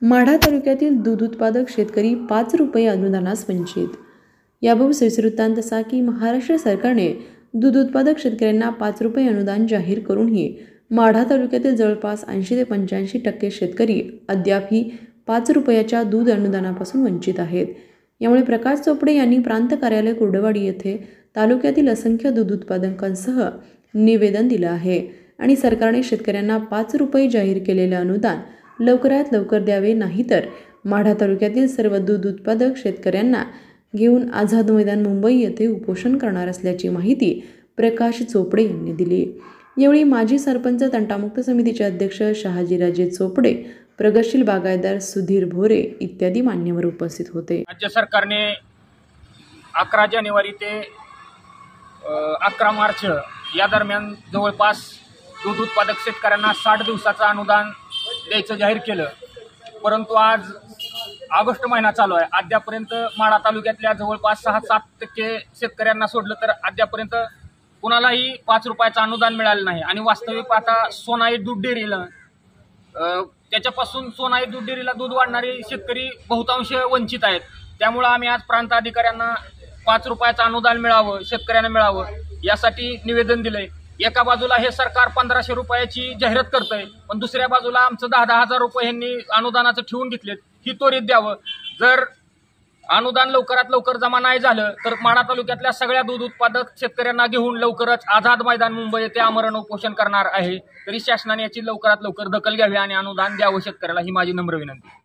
माढा तालुक्यातील दूध उत्पादक शेतकरी 5 रुपये अनुदानास वंचित। याबाबत सविस्तर वृत्तांत असा की महाराष्ट्र सरकारने दूध उत्पादक शेतकऱ्यांना 5 रुपये अनुदान जाहीर करूनही माढा तालुक्यातील जवळपास 80 ते 85% शेतकरी अद्यापही 5 रुपयाच्या दूध अनुदानापासून वंचित आहेत। यामुळे प्रकाश चोपडे यांनी प्रांत कार्यालय कुर्डवाडी येथे तालुक्यातील असंख्य दूध उत्पादकांसह निवेदन दिलं आहे आणि सरकारने शेतकऱ्यांना 5 रुपये जाहीर केलेले अनुदान लवकरात लवकर द्यावे, नाहीतर माढा तालुक्यातील सर्व दूध उत्पादक शेतकऱ्यांना घेऊन आझाद मैदान मुंबई येथे उपोषण करणार असल्याची माहिती प्रकाश चोपडे यांनी दिली। यावेळी माजी सरपंच तंटामुक्त समितीचे अध्यक्ष शहाजीराजे चोपडे, प्रगतशील बागायतदार सुधीर भोरे इत्यादी मान्यवर उपस्थित होते। राज्य सरकारने 11 जानेवारी ते 11 मार्च या दरम्यान जवळपास दूध उत्पादक शेतकऱ्यांना 60 दिवसाचं अनुदान द्यायचं जाहीर केलं, परंतु आज ऑगस्ट महिना चालू आहे। अद्यापर्यंत माढा तालुक्यातल्या जवळपास 6-7% शेतकऱ्यांना सोडलं तर अद्यापर्यंत कुणालाही 5 रुपयाचं अनुदान मिळालं नाही। आणि वास्तविक आता सोनाई दूध डेअरीला त्याच्यापासून सोनाई दूध डेअरीला दूध वाढणारे शेतकरी बहुतांश वंचित आहेत। त्यामुळे आम्ही आज प्रांत अधिकाऱ्यांना 5 रुपयाचं अनुदान मिळावं, शेतकऱ्यांना मिळावं यासाठी निवेदन दिलंय। एका बाजूला हे सरकार 1500 रुपयाची जाहिरात करतंय, पण दुसऱ्या बाजूला आमचं 10-10 हजार रुपये यांनी अनुदानाचं ठेवून घेतलेत, ही त्वरित द्यावं। जर अनुदान लवकरात लवकर जमा नाही झालं तर माढा तालुक्यातल्या सगळ्या दूध उत्पादक शेतकऱ्यांना घेऊन लवकरच आझाद मैदान मुंबई येथे आमरण उपोषण करणार आहे। तरी शासनाने याची लवकरात लवकर दखल घ्यावी आणि अनुदान द्यावं शेतकऱ्याला, ही माझी नम्र विनंती।